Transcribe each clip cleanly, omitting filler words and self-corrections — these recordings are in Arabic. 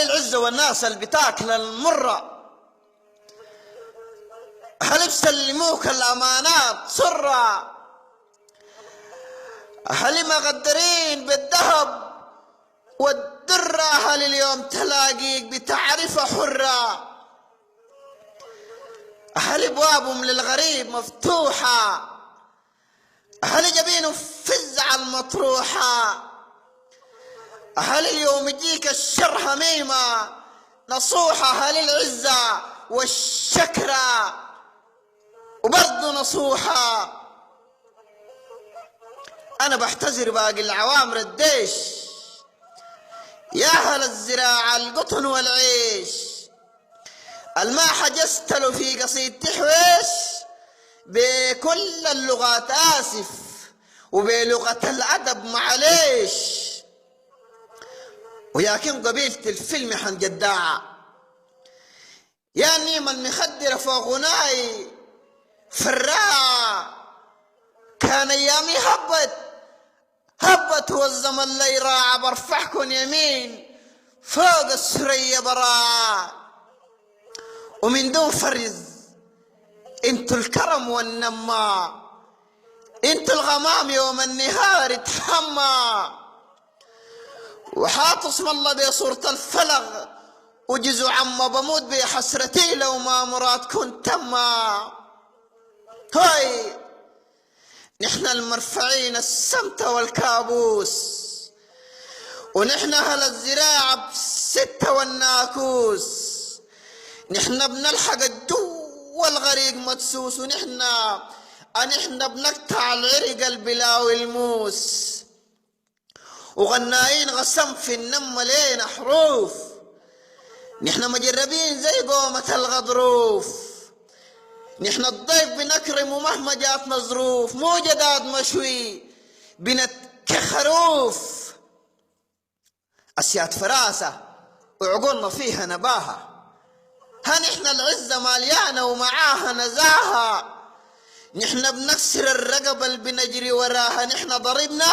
العزة والناس اللي بتاكل المرة، هل بسلموك الأمانات سرة، هل مقدرين بالذهب والدرة، هل اليوم تلاقيك بتعرفة حرة، هل ابوابهم للغريب مفتوحة، هل جبينه فزع المطروحة، هل اليوم يجيك الشر هميمة نصوحة، هل العزة والشكرة وبرضه نصوحة. أنا بحتذر باقي العوامر الديش، يا أهل الزراعة القطن والعيش، الما حجزت له في قصيد تحويش، بكل اللغات آسف وبلغة الأدب معليش، وياكن قبيلة الفيلم حنجداعة، يا نيم المخدرة فوق غناي فراعة، كان أيامي هبت والزمن اللي راعة، برفعكن يمين فوق السرية براعة، ومن دون فرز انتو الكرم والنما، انتو الغمام يوم النهار تحمى، وحاط اسم الله بصورة الفلغ، وجزو عما بموت بحسرتي لو ما مرادكن تما. هاي نحن المرفعين السمت والكابوس، ونحن أهل الزراعة بستة والناكوس، نحن بنلحق الجو والغريق مدسوس، ونحن بنقطع العرق البلاوي الموس، وغناين غسم في النم لينا حروف، نحن مجربين زي قومة الغضروف، نحن الضيف بنكرم ومهما جاتنا ظروف، مو جداد مشوي بنتكخروف، أسياد فراسة وعقولنا فيها نباهة، ها نحن العزة ماليانة ومعاها نزاهة، نحن بنكسر الرقبة اللي بنجري وراها، نحن ضربنا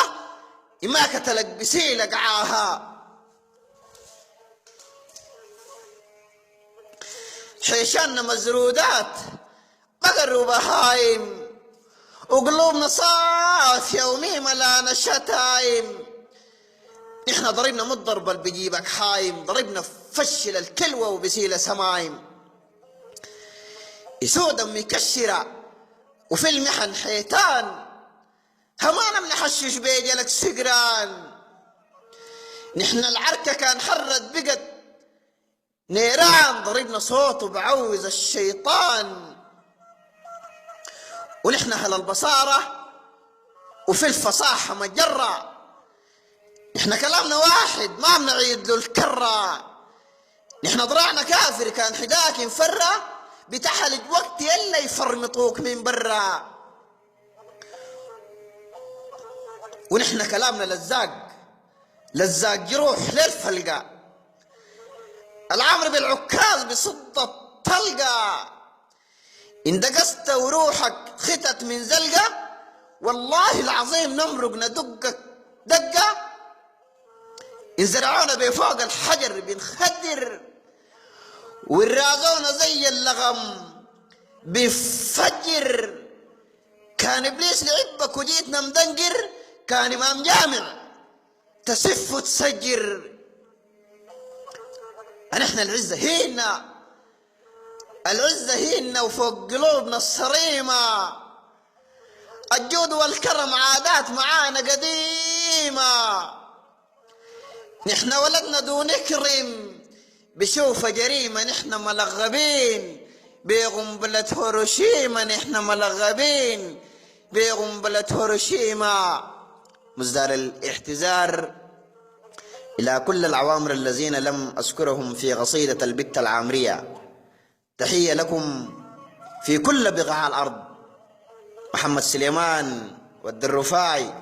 ما كتلك بسيلك عاها، حيشاننا مزرودات بقر وبهايم، وقلوبنا صافية وميمة لانا شتايم، نحن ضربنا مو الضرب اللي بيجيبك حايم، ضربنا فشل الكلوة وبسيلة سمايم، يسودا مكشرة وفي المحن حيتان، همانا منحشش بيجلك سقران، نحن العركة كان حرت بقت نيران، ضربنا صوته بعوز الشيطان، ونحن أهل البصارة وفي الفصاحة مجرة، نحن كلامنا واحد ما بنعيد له الكرة، نحن ضرعنا كافر كان حداك انفرة، بتحلج وقت يلا يفرمطوك من برا، ونحن كلامنا لزاق جروح للفلقة، العمر بالعكاز بصد الطلقة، إن دقست وروحك ختت من زلقة، والله العظيم نمرق ندقك دقة، إن زرعونا بفوق الحجر بنخدر، والرازونا زي اللغم بفجر، كان إبليس لعبك وجيتنا مدنقر، كان إمام جامع تسف وتسجر، نحن العزة هينا وفوق قلوبنا الصريمة، الجود والكرم عادات معانا قديمة، نحن ولدنا دون نكرم بشوف جريمة، نحن ملغبين بقنبلة هيروشيما، نحن ملغبين بقنبلة هيروشيما. مصدر الاعتذار إلى كل العوامر الذين لم أذكرهم في قصيدة البت العامرية، تحية لكم في كل بقاع الأرض. محمد سليمان والدرفاعي.